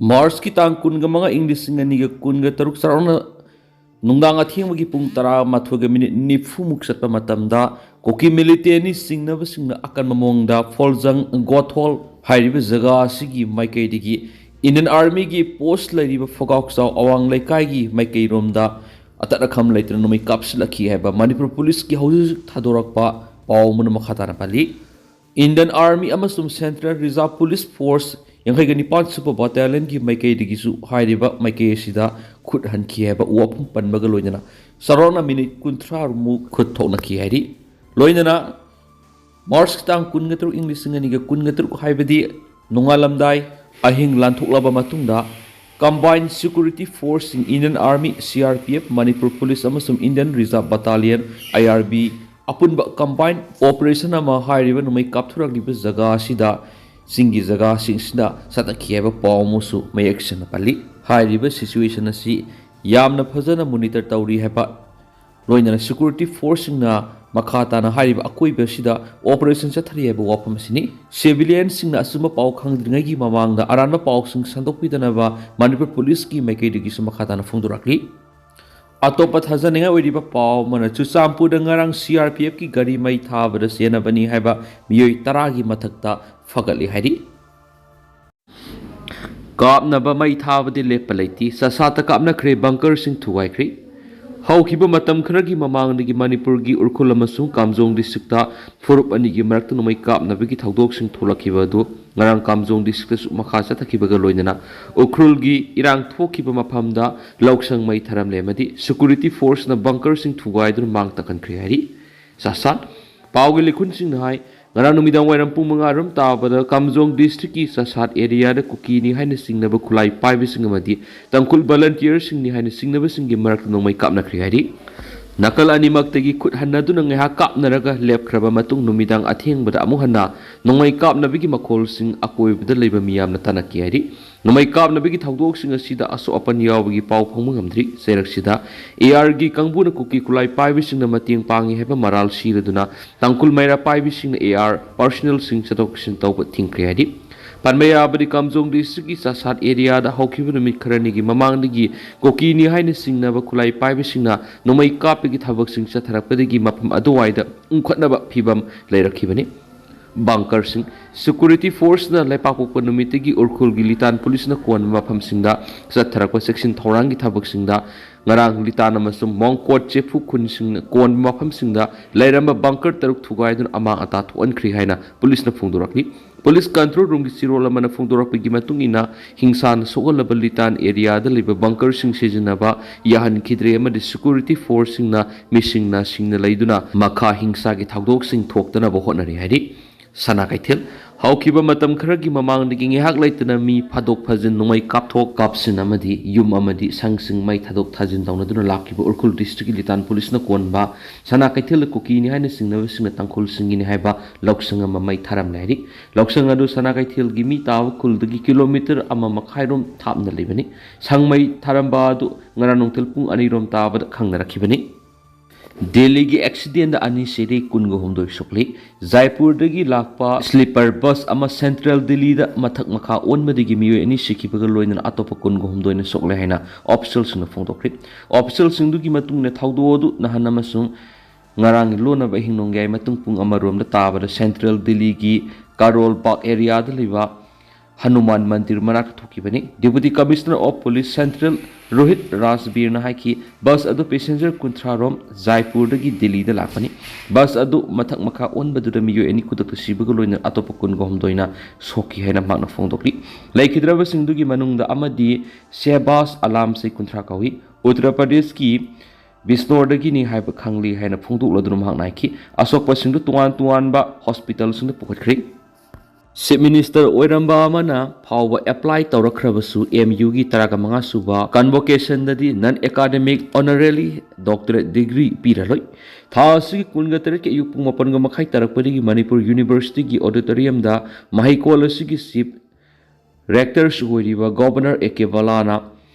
Mars ki tang kun ga mga English nga ni ga kun ga taruk sarona nungdang athing magi pung tara mathoga minute nifu muk satpa matamda koki military ni singna ba singna akan mamongda foljang gothol hairiba jaga sigi maikai digi Indian Army gi post lairiba fogak saw awang laikai gi maikai romda atara kham laitra no mai kapslaki haba Manipur police ki hauju thadorakpa paw mun makhatana pali Indian Army amasum Central Reserve Police Force yang gani part super battalion ki maikai digi su hairiba maikai sida khut han ki haba wapum pan baga loinana sarona minute kuntra mu khut thokna ki hairi loinana Mars tang kun gatru English ngani ga kun gatru haibadi nungalamdai ahing lanthulaba matungda Combined Security Force in Indian Army CRPF Manipur Police amasum Indian Reserve Battalion IRB apunba combined operation ama hairiba numai kapthurak liba jaga sida singi jaga singsida satakhieba pawmusu may action pali hairiba situation asi yamna phajana monitor tawri heba loinana security force na makata na hairiba akoiba sida operation chathari heba wapam sini civilian singna asuma paw khangdringai gi mamangda arana paw sing sandokpidana ba Manipur police ki maikei digi suma khata na phungdurakli Atopa thajaninga oiriba paw mana chusampu dangarang CRPF ki gari mai thabada sena bani haiba miyoi taragi mathakta fagali hairi kapna ba mai thabadi lepalaiti sasata kapna khre bunker sing thuwai khri haukiba matam kharagi mamang nigi Manipur gi urkhul amasung kamjong district ta forup ani gi marakta numai kapna bagi thaudok sing tholakiba du ngarang kamjong district su makha chathakiba ga loinana ukrul gi irang thokiba maphamda lauksang mai tharam lemadi security force na bunker sing thugai dur mang takan khri hari sasat pawgi likhun sing hai ngarang numidang wairam pung manga rum tabada kamjong district ki sasat area da kuki ni haina singnaba khulai paibi singamadi tangkul volunteer sing ni haina singnaba singi marak nomai kapna khri hari nakal animak tegi khut hanna du nang ha kapna raga lep khraba matung numidang atheng bada amu hanna nomai kapna bigi makhol sing akoi bada leiba miyam na tanaki hari nomai kapna bigi thawdok sing asida aso apan yawgi paw phongma ngamdri serak sida AR gi kangbu na kuki kulai paibi sing na mating pangi heba maral siraduna tangkul maira paibi sing na AR personal sing chatok sin tawba thingkri hari Panmaya abadi kamjong district ki sasat area da haukibu numit kharani gi mamang digi koki ni haina singna ba kulai paibi singna nomai kapi gi thabak sing chatharakpadi gi mapam aduwai da ungkhatna ba phibam leirakhibani bunker sing security force na laipakok numit gi urkhul gi litan police na kon mapam singda chatharakpa section thorang gi thabak singda ngarang litan amasum mongkot chefu khun sing kon mapam singda lairamba bunker taruk thugai dun amang ata thuan khri haina police na phungdurakli Police control room ki sirol amana phungdorak pigi matung ina hingsan sogol litan area da liba bunker sing sijinaba yahan khidre ama di security force sing na missing na sing na laiduna makha hingsa ki thagdok sing thoktana bo honari hari sana kaithel haukiba matam kharagi mamang digi ngehak laitana mi phadok phajin nomai kapthok kapsin amadi yum amadi sangsing mai thadok thajin dawna duna lakiba urkhul district litan police na konba sana kaithel kuki ni haina singna singna tangkhul singini haiba loksanga mamai tharam lairi loksanga du sana kaithel gi mi taw khul digi kilometer ama makhairom thapna lebani sangmai tharamba du ngara nongthel pung ani rom tabada khangna rakhibani Delhi gi accident ani sere kungo homdoi sokle Jaipur dagi lakpa sleeper bus ama Central Delhi da mathak makha onmadigi miyo ani sikibaga loina atopa kungo homdoi na sokle haina officials na phongdokri officials sing du gi matung na thawdo du nahana masung ngarang lona ba hingnongai matung pung amarom da tabada Central Delhi gi Karol Bagh area da liba Hanuman Mandir manak thokibani Deputy Commissioner of Police Central Rohit Rasbir na haiki bus adu passenger kuntrarom Jaipur dagi Delhi da lakpani bus adu mathak makha onbadu da miyo ani kudak sibaga loina atopa kun gom doina soki haina makna phongdokli laikhidraba singdu gi manungda amadi Shehbaz Alam se kuntra kawi Uttar Pradesh ki Bisnor dagi ni haiba khangli haina phongdok ladrum hak naiki asok pasingdu tuan ba hospital singdu pukhatkri Chief Minister Oiramba Amana Power apply Taurakrabasu MU gi Taraga Manga Suba convocation dadi non-academic honorary doctorate degree piraloi Thasi Kungatare ke yupung mapan ga makhai tarakpari gi Manipur University gi auditorium da mahikol asigi chief rectors oiriba governor AK Valana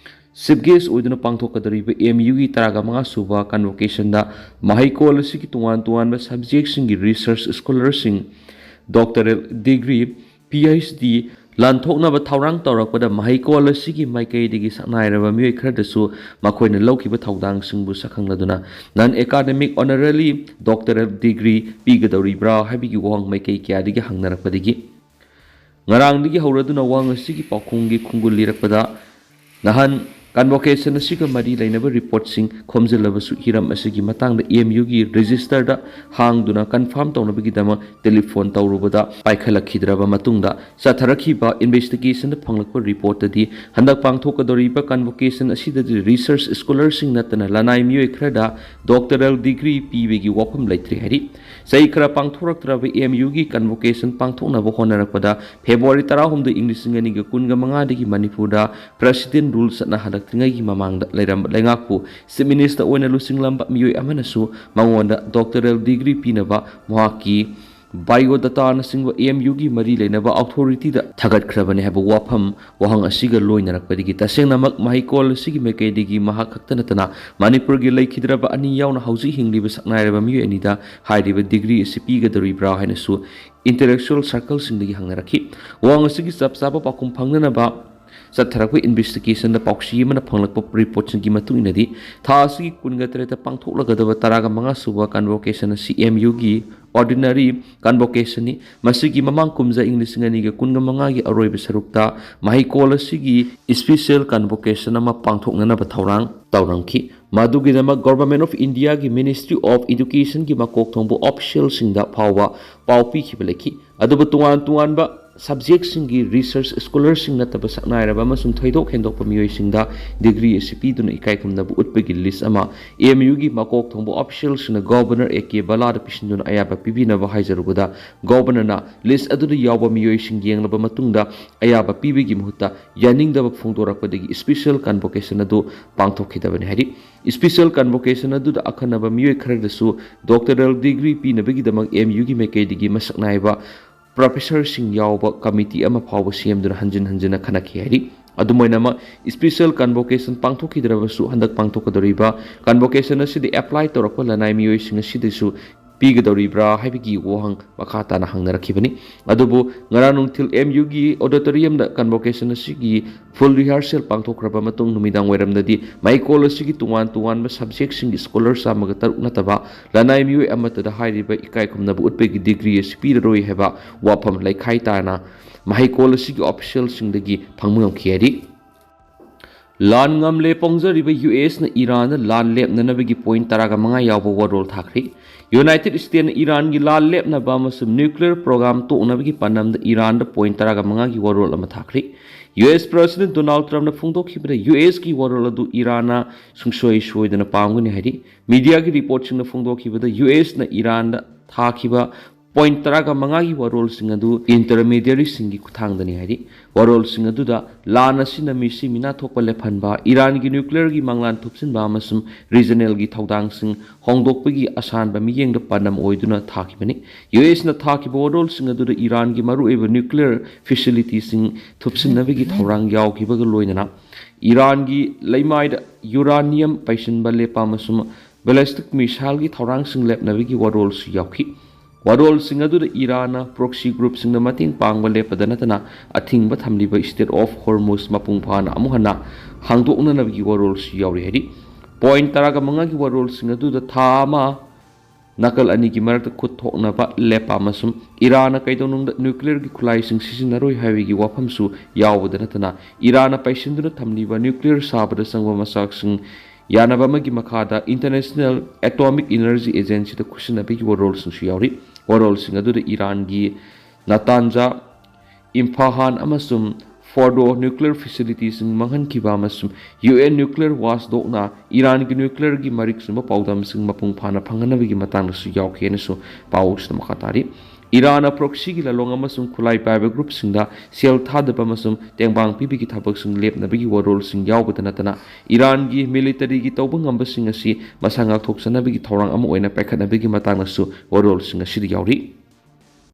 Chief guest oiduna pangthokadariba MU gi Taraga Manga Suba convocation da mahikol asigi tuan ba subjects gi research scholars sing doctoral degree PhD ꯂꯥꯟꯊꯣꯛꯅꯕ ꯊꯧꯔꯥꯡ ꯇꯧꯔꯛꯄꯗ ꯃꯍꯩꯀꯣꯜ ꯑꯁꯤꯒꯤ ꯃꯥꯏꯀꯩꯗꯒꯤ ꯁꯛꯅꯥꯏꯔꯕ ꯃꯤꯑꯣꯏ ꯈꯔꯗꯁꯨ ꯃꯈꯣꯏꯅ ꯂꯧꯈꯤꯕ ꯊꯧꯗꯥꯡꯁꯤꯡꯕꯨ ꯁꯛꯈꯪꯂꯗꯨꯅ ꯅꯟ academic honorary doctorate degree ꯄꯤꯒꯗꯧꯔꯤꯕ꯭ꯔꯥ ꯍꯥꯏꯕꯒꯤ ꯋꯥꯍꯪ ꯃꯥꯏꯀꯩ ꯀꯌꯥꯗꯒꯤ ꯍꯪꯅꯔꯛꯄꯗꯒꯤ ꯉꯔꯥꯡꯗꯒꯤ ꯍꯧꯔꯗꯨꯅ ꯋꯥꯍꯪ ꯑꯁꯤꯒꯤ ꯄꯥꯎꯈꯨꯝꯒꯤ ꯈꯨꯡꯒꯨꯜ ꯂꯤꯔꯛꯄꯗ ꯅꯍꯥꯟ ꯀꯟꯚꯣꯀꯦꯁꯟ ꯑꯁꯤꯒ ꯃꯔꯤ ꯂꯩꯅꯕ ꯔꯤꯄꯣꯔꯠꯁꯤꯡ ꯈꯣꯝꯖꯤꯜꯂꯕꯁꯨ ꯍꯤꯔꯝ ꯑꯁꯤꯒꯤ ꯃꯇꯥꯡꯗ ꯑꯦꯝꯌꯨꯒꯤ ꯔꯦꯖꯤꯁꯇꯔꯗ ꯍꯥꯡꯗꯨꯅ ꯀꯟꯐꯥꯔꯝ ꯇꯧꯅꯕꯒꯤꯗꯃꯛ ꯇꯦꯂꯤꯐꯣꯟ ꯇꯧꯔꯨꯕꯗ ꯄꯥꯏꯈꯠꯂꯛꯈꯤꯗ꯭ꯔꯕ ꯃꯇꯨꯡꯗ ꯆꯠꯊꯔꯛꯈꯤꯕ ꯏꯟꯚꯦꯁꯇꯤꯒꯦꯁꯟꯗ ꯐꯪꯂꯛꯄ ꯔꯤꯄꯣꯔꯠꯇꯗꯤ ꯍꯟꯗꯛ ꯄꯥꯡꯊꯣꯛꯀꯗꯧꯔꯤꯕ ꯀꯟꯚꯣꯀꯦꯁꯟ ꯑꯁꯤꯗꯗꯤ ꯔꯤꯁꯔꯆ ꯁ꯭ꯀꯣꯂꯔꯁꯤꯡ ꯅꯠꯇꯅ ꯂꯅꯥꯏ ꯃꯤꯑꯣꯏ ꯈꯔꯗ ꯗꯣꯛꯇꯔꯦꯜ ꯗꯤꯒ꯭ꯔꯤ ꯄꯤꯕꯒꯤ ꯋꯥꯐꯝ ꯂꯩꯇ꯭ꯔꯦ ꯍꯥꯏꯔꯤ ꯆꯍꯤ ꯈꯔ ꯄꯥꯡꯊꯣꯔꯛꯇ꯭ꯔꯕ ꯑꯦꯝꯌꯨꯒꯤ ꯀꯟꯚꯣꯀꯦꯁꯟ ꯄꯥꯡꯊꯣꯛꯅꯕ ꯍꯣꯠꯅꯔꯛꯄꯗ ꯐꯦꯕ꯭ꯔꯨꯋꯥꯔꯤ 15, 2015ꯗꯒꯤ ꯃꯅꯤꯄꯨꯔꯗ ꯄ꯭ꯔꯦꯁꯤꯗꯦꯟ ꯔꯨꯜ ꯆꯠꯅꯍꯜꯂꯛꯇ꯭ꯔꯤꯉꯩꯒꯤ ꯃꯃꯥꯡꯗ ꯂꯩꯔꯝꯕ ꯂꯩꯉꯥꯛꯄꯨ ꯆꯤꯞ ꯃꯤꯅꯤꯁꯇꯔ ꯑꯣꯏꯅ ꯂꯨꯆꯤꯡꯂꯝꯕ ꯃꯤꯑꯣꯏ ꯑꯃꯅꯁꯨ ꯃꯉꯣꯟꯗ ꯗꯣꯛꯇꯔꯦꯜ ꯗꯤꯒ꯭ꯔꯤ ꯄꯤꯅꯕ ꯃꯍꯥꯛꯀꯤ ꯕꯥꯏꯑꯣꯗꯥꯇꯥꯅꯆꯤꯡꯕ ꯑꯦꯝꯌꯨꯒꯤ ꯃꯔꯤ ꯂꯩꯅꯕ ꯑꯣꯊꯣꯔꯤꯇꯤꯗ ꯊꯥꯒꯠꯈ꯭ꯔꯕꯅꯤ ꯍꯥꯏꯕ ꯋꯥꯍꯪ ꯑꯁꯤꯒ ꯂꯣꯏꯅꯔꯛꯄꯗꯒꯤ ꯇꯁꯦꯡꯅꯃꯛ ꯃꯍꯩꯀꯣꯜ ꯑꯁꯤꯒꯤ ꯃꯥꯏꯀꯩꯗꯒꯤ ꯃꯍꯥꯛ ꯈꯛꯇ ꯅꯠꯇꯅ ꯃꯅꯤꯄꯨꯔꯒꯤ ꯂꯩꯈꯤꯗ꯭ꯔꯕ ꯑꯅꯤ ꯌꯥꯎꯅ ꯍꯧꯖꯤꯛ ꯍꯤꯡꯂꯤꯕ ꯁꯛꯅꯥꯏꯔꯕ ꯃꯤꯑꯣꯏ ꯑꯅꯤꯗ ꯍꯥꯏꯔꯤꯕ ꯗꯤꯒ꯭ꯔꯤ ꯑꯁꯤ ꯄꯤꯒꯗꯧꯔꯤꯕ꯭ꯔꯥ ꯍꯥꯏꯅꯁꯨ ꯏꯟꯇꯦꯂꯦꯛꯆꯨꯑꯦꯜ ꯁꯔꯀꯜꯁꯤꯡꯗꯒꯤ ꯍꯪꯅꯔꯛꯈꯤ ꯋꯥꯍꯪ ꯑꯁꯤꯒꯤ ꯆꯞ ꯆꯥꯕ ꯄꯥꯎꯈꯨꯝ ꯐꯪꯅꯅꯕ ꯆꯠꯊꯔꯛꯄ ꯏꯟꯚꯦꯁꯇꯤꯒꯦꯁꯟꯗ ꯄꯥꯎꯁꯤ ꯑꯃꯅ ꯐꯪꯂꯛꯄ ꯔꯤꯄꯣꯔꯠꯁꯤꯡꯒꯤ ꯃꯇꯨꯡ ꯏꯟꯅꯗꯤ ꯊꯥ ꯑꯁꯤꯒꯤ 19ꯗ ꯄꯥꯡꯊꯣꯛꯂꯒꯗꯕ 15ꯁꯨꯕ ꯀꯟꯚꯣꯀꯦꯁꯟ ꯑꯁꯤ ꯑꯦꯝꯌꯨꯒꯤ ꯑꯣꯔꯗꯤꯅꯔꯤ ꯀꯟꯚꯣꯀꯦꯁꯟꯅꯤ ꯃꯁꯤꯒꯤ ꯃꯃꯥꯡ ꯀꯨꯝꯖꯥ 2015ꯒꯤ ꯑꯔꯣꯏꯕ ꯁꯔꯨꯛꯇ ꯃꯍꯩꯀꯣꯜ ꯑꯁꯤꯒꯤ ꯁ꯭ꯄꯤꯁꯤꯑꯦꯜ ꯀꯟꯚꯣꯀꯦꯁꯟ ꯑꯃ ꯄꯥꯡꯊꯣꯛꯅꯅꯕ ꯊꯧꯔꯥꯡ ꯇꯧꯔꯝꯈꯤ ꯃꯗꯨꯒꯤꯗꯃꯛ ꯒꯣꯚꯔꯟꯃꯦꯟꯠ ꯑꯣꯐ ꯏꯟꯗꯤꯌꯥꯒꯤ ꯃꯤꯅꯤꯁꯇ꯭ꯔꯤ ꯑꯣꯐ ꯏꯗꯨꯀꯦꯁꯟꯒꯤ ꯃꯀꯣꯛ ꯊꯣꯡꯕ ꯑꯣꯐꯤꯁꯤꯌꯦꯜꯁꯤꯡꯗ ꯐꯥꯎꯕ ꯄꯥꯎ ꯄꯤꯈꯤꯕ ꯂꯩꯈꯤ ꯑꯗꯨꯕꯨ ꯇꯣꯉꯥꯟꯕ ꯁꯕꯖꯦꯛꯁꯤꯡꯒꯤ ꯔꯤꯁꯔꯆ ꯁ꯭ꯀꯣꯂꯔꯁꯤꯡ ꯅꯠꯇꯕ ꯁꯛꯅꯥꯏꯔꯕ ꯑꯃꯁꯨꯡ ꯊꯣꯏꯗꯣꯛ ꯍꯦꯟꯗꯣꯛꯄ ꯃꯤꯑꯣꯏꯁꯤꯡꯗ ꯗꯤꯒ꯭ꯔꯤ ꯑꯁꯤ ꯄꯤꯗꯨꯅ ꯏꯀꯥꯏꯈꯨꯝꯅꯕ ꯎꯠꯄꯒꯤ ꯂꯤꯁ ꯑꯃ ꯑꯦꯝꯌꯨꯒꯤ ꯃꯀꯣꯛ ꯊꯣꯡꯕ ꯑꯣꯐꯤꯁꯤꯌꯦꯜꯁꯤꯡꯅ ꯒꯚꯔꯅꯔ A.K. ꯕꯂꯥꯗ ꯄꯤꯁꯤꯟꯗꯨꯅ ꯑꯌꯥꯕ ꯄꯤꯕꯤꯅꯕ ꯍꯥꯏꯖꯔꯨꯕꯗ ꯒꯚꯔꯅꯔꯅ ꯂꯤꯁ ꯑꯗꯨꯗ ꯌꯥꯎꯕ ꯃꯤꯑꯣꯏꯁꯤꯡ ꯌꯦꯡꯂꯕ ꯃꯇꯨꯡꯗ ꯑꯌꯥꯕ ꯄꯤꯕꯒꯤ ꯃꯍꯨꯠꯇ ꯌꯥꯅꯤꯡꯗꯕ ꯐꯣꯡꯗꯣꯔꯛꯄꯗꯒꯤ ꯁ꯭ꯄꯤꯁꯤꯑꯦꯜ ꯀꯟꯚꯣꯀꯦꯁꯟ ꯑꯗꯨ ꯄꯥꯡꯊꯣꯛꯈꯤꯗꯕꯅꯤ ꯍꯥꯏꯔꯤ ꯁ꯭ꯄꯤꯁꯤꯑꯦꯜ ꯀꯟꯚꯣꯀꯦꯁꯟ ꯑꯗꯨꯗ ꯑꯈꯟꯅꯕ ꯃꯤꯑꯣꯏ ꯈꯔꯗꯁꯨ ꯗꯣꯛꯇꯔꯦꯜ ꯗꯤꯒ꯭ꯔꯤ ꯄꯤꯅꯕꯒꯤꯗꯃꯛ ꯑꯦꯝꯌꯨꯒꯤ ꯃꯥꯏꯀꯩꯗꯒꯤ ꯃꯁꯛ ꯅꯥꯏꯕ ꯄ꯭ꯔꯣꯐꯦꯁꯔꯁꯤꯡ ꯌꯥꯎꯕ ꯀꯃꯤꯇꯤ ꯑꯃ ꯐꯥꯎꯕ ꯁꯦꯝꯗꯨꯅ ꯍꯟꯖꯤꯟ ꯍꯟꯖꯤꯟꯅ ꯈꯟꯅꯈꯤ ꯍꯥꯏꯔꯤ ꯑꯗꯨꯃꯥꯏꯅꯃꯛ ꯁ꯭ꯄꯤꯁꯤꯑꯦꯜ ꯀꯟꯚꯣꯀꯦꯁꯟ ꯄꯥꯡꯊꯣꯛꯈꯤꯗ꯭ꯔꯕꯁꯨ ꯍꯟꯗꯛ ꯄꯥꯡꯊꯣꯛꯀꯗꯧꯔꯤꯕ ꯀꯟꯚꯣꯀꯦꯁꯟ ꯑꯁꯤꯗ ꯑꯦꯄ꯭ꯂꯥꯏ ꯇꯧꯔꯛꯄ ꯂꯅꯥꯏ ꯃꯤꯑꯣꯏꯁꯤꯡ ꯑꯁꯤꯗꯁꯨ ꯄꯤꯒꯗꯧꯔꯤꯕ꯭ꯔꯥ ꯍꯥꯏꯕꯒꯤ ꯋꯥꯍꯪ ꯃꯈꯥ ꯇꯥꯅ ꯍꯪꯅꯔꯛꯈꯤꯕꯅꯤ ꯑꯗꯨꯕꯨ ꯉꯔꯥꯡ ꯅꯨꯡꯊꯤꯜ ꯑꯦꯝꯌꯨꯒꯤ ꯑꯣꯗꯤꯇꯣꯔꯤꯌꯝꯗ ꯀꯟꯚꯣꯀꯦꯁꯟ ꯑꯁꯤꯒꯤ ꯐꯨꯜ ꯔꯤꯍꯥꯔꯁꯦꯜ ꯄꯥꯡꯊꯣꯛꯈ꯭ꯔꯕ ꯃꯇꯨꯡ ꯅꯨꯃꯤꯗꯥꯡ ꯋꯥꯏꯔꯝꯗꯗꯤ ꯃꯍꯩꯀꯣꯜ ꯑꯁꯤꯒꯤ ꯇꯣꯉꯥꯟꯕ ꯁꯕꯖꯦꯛꯁꯤꯡꯒꯤ ꯁ꯭ꯀꯣꯂꯔ 103 ꯅꯠꯇꯕ ꯂꯅꯥꯏ ꯃꯤꯑꯣꯏ ꯑꯃꯠꯇꯗ ꯍꯥꯏꯔꯤꯕ ꯏꯀꯥꯏꯈꯨꯝꯅꯕ ꯎꯠꯄꯒꯤ ꯗꯤꯒ꯭ꯔꯤ ꯑꯁꯤ ꯄꯤꯔꯔꯣꯏ ꯍꯥꯏꯕ ꯋꯥꯐꯝ ꯂꯩꯈꯥꯏ ꯇꯥꯅ ꯃꯍꯩꯀꯣꯜ ꯑꯁꯤꯒꯤ ꯑꯣꯐꯤꯁꯤꯌꯦꯜꯁꯤꯡꯗꯒꯤ ꯐꯪꯕ ꯉꯝꯈꯤ ꯍꯥꯏꯔꯤ ꯂꯥꯟ ꯉꯝꯂꯦ ꯄꯣꯡꯖꯔꯤꯕ ꯌꯨꯑꯦꯁꯅ ꯏꯔꯥꯟꯗ ꯂꯥꯟ ꯂꯦꯞꯅꯅꯕꯒꯤ ꯄꯣꯏꯟꯠ 15 ꯌꯥꯎꯕ ꯋꯥꯔꯣꯜ ꯊꯥꯈ꯭ꯔꯤ ꯌꯨꯅꯥꯏꯇꯦꯗ ꯁ꯭ꯇꯦꯠꯁꯅ ꯏꯔꯥꯟꯒꯤ ꯂꯥꯟ ꯂꯦꯞꯅꯕ ꯑꯃꯁꯨꯡ ꯅ꯭ꯌꯨꯀ꯭ꯂꯤꯌꯔ ꯄ꯭ꯔꯣꯒ꯭ꯔꯥꯝ ꯇꯣꯛꯅꯕꯒꯤ ꯄꯥꯟꯗꯝꯗ ꯏꯔꯥꯟꯗ ꯄꯣꯏꯟꯠ 15ꯒꯤ ꯋꯥꯔꯣꯜ ꯑꯃ ꯊꯥꯈ꯭ꯔꯤ ꯌꯨꯑꯦꯁ ꯄ꯭ꯔꯦꯁꯤꯗꯦꯟꯠ ꯗꯣꯅꯥꯜꯗ ꯇ꯭ꯔꯝꯞꯅ ꯐꯣꯡꯗꯣꯛꯈꯤꯕꯗ ꯌꯨꯑꯦꯁꯀꯤ ꯋꯥꯔꯣꯜ ꯑꯗꯨ ꯏꯔꯥꯟꯅ ꯁꯨꯡꯁꯣꯏ ꯁꯣꯏꯗꯅ ꯄꯥꯝꯒꯅꯤ ꯍꯥꯏꯔꯤ ꯃꯤꯗꯤꯌꯥꯒꯤ ꯔꯤꯄꯣꯔꯠꯁꯤꯡꯅ ꯐꯣꯡꯗꯣꯛꯈꯤꯕꯗ ꯌꯨꯑꯦꯁꯅ ꯏꯔꯥꯟꯗ ꯊꯥꯈꯤꯕ ꯄꯣꯏꯟꯠ 15ꯒꯤ ꯋꯥꯔꯣꯜꯁꯤꯡ ꯑꯗꯨ ꯏꯟꯇꯔꯃꯤꯗꯤꯌꯔꯤꯁꯤꯡꯒꯤ ꯈꯨꯠꯊꯥꯡꯗꯅꯤ ꯍꯥꯏꯔꯤ ꯋꯥꯔꯣꯜꯁꯤꯡ ꯑꯗꯨꯗ ꯂꯥꯟ ꯑꯁꯤꯅ ꯃꯤꯁꯤ ꯃꯤꯅꯥ ꯊꯣꯛꯄ ꯂꯦꯞꯍꯟꯕ ꯏꯔꯥꯟꯒꯤ ꯅ꯭ꯌꯨꯀ꯭ꯂꯤꯌꯔꯒꯤ ꯃꯪꯂꯥꯟ ꯊꯨꯞꯆꯤꯟꯕ ꯑꯃꯁꯨꯡ ꯔꯤꯖꯅꯦꯜꯒꯤ ꯊꯧꯗꯥꯡꯁꯤꯡ ꯍꯣꯡꯗꯣꯛꯄꯒꯤ ꯑꯁꯥꯟꯕ ꯃꯤꯠꯌꯦꯡꯗ ꯄꯥꯟꯗꯝ ꯑꯣꯏꯗꯨꯅ ꯊꯥꯈꯤꯕꯅꯤ ꯌꯨꯑꯦꯁꯅ ꯊꯥꯈꯤꯕ ꯋꯥꯔꯣꯜꯁꯤꯡ ꯑꯗꯨꯗ ꯏꯔꯥꯟꯒꯤ ꯃꯔꯨꯑꯣꯏꯕ ꯅ꯭ꯌꯨꯀ꯭ꯂꯤꯌꯔ ꯐꯦꯁꯤꯂꯤꯇꯤꯁꯤꯡ ꯊꯨꯞꯆꯤꯟꯅꯕꯒꯤ ꯊꯧꯔꯥꯡ ꯌꯥꯎꯈꯤꯕꯒ ꯂꯣꯏꯅꯅ ꯏꯔꯥꯟꯒꯤ ꯂꯩꯃꯥꯏꯗ ꯌꯨꯔꯥꯅꯤꯌꯝ ꯄꯩꯁꯤꯟꯕ ꯂꯦꯞꯄ ꯑꯃꯁꯨꯡ ꯕꯦꯂꯤꯁꯇꯤꯛ ꯃꯤꯁꯥꯏꯜꯒꯤ ꯊꯧꯔꯥꯡꯁꯤꯡ ꯂꯦꯞꯅꯕꯒꯤ ꯋꯥꯔꯣꯜꯁꯨ ꯌꯥꯎꯈꯤ ꯋꯥꯔꯣꯜꯁꯤꯡ ꯑꯗꯨꯗ ꯏꯔꯥꯟꯅ ꯄ꯭ꯔꯣꯛꯁꯤ ꯒ꯭ꯔꯨꯞꯁꯤꯡꯗ ꯃꯇꯦꯡ ꯄꯥꯡꯕ ꯂꯦꯞꯄꯗ ꯅꯠꯇꯅ ꯑꯊꯤꯡꯕ ꯊꯝꯂꯤꯕ ꯁ꯭ꯇꯦꯠ ꯑꯣꯐ ꯍꯣꯔꯃꯨꯖ ꯃꯄꯨꯡ ꯐꯥꯅ ꯑꯃꯨꯛ ꯍꯟꯅ ꯍꯥꯡꯗꯣꯛꯅꯅꯕꯒꯤ ꯋꯥꯔꯣꯜꯁꯨ ꯌꯥꯎꯔꯤ ꯍꯥꯏꯔꯤ ꯄꯣꯏꯟꯠ 15ꯒꯤ ꯋꯥꯔꯣꯜꯁꯤꯡ ꯑꯗꯨꯗ ꯊꯥ ꯑꯃ ꯅꯥꯀꯜ ꯑꯅꯤꯒꯤ ꯃꯔꯛꯇ ꯈꯨꯠ ꯊꯣꯛꯅꯕ ꯂꯦꯞꯄ ꯑꯃꯁꯨꯡ ꯏꯔꯥꯟꯅ ꯀꯩꯗꯧꯅꯨꯡꯗ ꯅ꯭ꯌꯨꯀ꯭ꯂꯤꯌꯔꯒꯤ ꯈꯨꯠꯂꯥꯏꯁꯤꯡ ꯁꯤꯖꯤꯟꯅꯔꯣꯏ ꯍꯥꯏꯕꯒꯤ ꯋꯥꯐꯝꯁꯨ ꯌꯥꯎꯕꯗ ꯅꯠꯇꯅ ꯏꯔꯥꯟꯅ ꯄꯩꯁꯤꯟꯗꯨꯅ ꯊꯝꯂꯤꯕ ꯅ꯭ꯌꯨꯀ꯭ꯂꯤꯌꯔ ꯁꯥꯕꯗ ꯆꯪꯕ ꯃꯆꯥꯛꯁꯤꯡ ꯌꯥꯅꯕ ꯑꯃꯒꯤ ꯃꯈꯥꯗ ꯏꯟꯇꯔꯅꯦꯁꯅꯦꯜ ꯑꯦꯇꯣꯃꯤꯛ ꯏꯅꯔꯖꯤ ꯑꯦꯖꯦꯟꯁꯤꯗ ꯈꯨꯠꯁꯤꯟꯅꯕꯒꯤ ꯋꯥꯔꯣꯜꯁꯤꯡꯁꯨ ꯌꯥꯎꯔꯤ ꯋꯥꯔꯣꯜꯁꯤꯡ ꯑꯗꯨꯗ ꯏꯔꯥꯟꯒꯤ ꯅꯇꯥꯟꯖꯥ ꯏꯝꯐꯥꯍꯥꯟ ꯑꯃꯁꯨꯡ ꯐꯣꯔꯗꯣ ꯅ꯭ꯌꯨꯀ꯭ꯂꯤꯌꯔ ꯐꯦꯁꯤꯂꯤꯇꯤꯁꯤꯡ ꯃꯥꯡꯍꯟꯈꯤꯕ ꯑꯃꯁꯨꯡ UN ꯅ꯭ꯌꯨꯀ꯭ꯂꯤꯌꯔ ꯋꯥꯆꯗꯣꯛꯅ ꯏꯔꯥꯟꯒꯤ ꯅ꯭ꯌꯨꯀ꯭ꯂꯤꯌꯔꯒꯤ ꯃꯔꯤꯛ ꯆꯨꯝꯕ ꯄꯥꯎꯗꯝꯁꯤꯡ ꯃꯄꯨꯡ ꯐꯥꯅ ꯐꯪꯍꯟꯅꯕꯒꯤ ꯃꯇꯥꯡꯗꯁꯨ ꯌꯥꯎꯈꯤꯅꯁꯨ ꯄꯥꯎꯁꯤꯗ ꯃꯈꯥ ꯇꯥꯔꯤ ꯏꯔꯥꯟꯅ ꯄ꯭ꯔꯣꯛꯁꯤꯒꯤ ꯂꯂꯣꯡ ꯑꯃꯁꯨꯡ ꯈꯨꯠꯂꯥꯏ ꯄꯥꯏꯕ ꯒ꯭ꯔꯨꯞꯁꯤꯡꯗ ꯁꯦꯜ ꯊꯥꯗꯕ ꯑꯃꯁꯨꯡ ꯇꯦꯡꯕꯥꯡ ꯄꯤꯕꯒꯤ ꯊꯕꯛꯁꯤꯡ ꯂꯦꯞꯅꯕꯒꯤ ꯋꯥꯔꯣꯜꯁꯤꯡ ꯌꯥꯎꯕꯗ ꯅꯠꯇꯅ ꯏꯔꯥꯟꯒꯤ ꯃꯤꯂꯤꯇꯔꯤꯒꯤ ꯇꯧꯕ ꯉꯝꯕꯁꯤꯡ ꯑꯁꯤ ꯃꯁꯥ ꯉꯥꯛꯊꯣꯛꯆꯅꯕꯒꯤ ꯊꯧꯔꯥꯡ ꯑꯃ ꯑꯣꯏꯅ ꯄꯥꯏꯈꯠꯅꯕꯒꯤ ꯃꯇꯥꯡꯗꯁꯨ ꯋꯥꯔꯣꯜꯁꯤꯡ ꯑꯁꯤꯗ ꯌꯥꯎꯔꯤ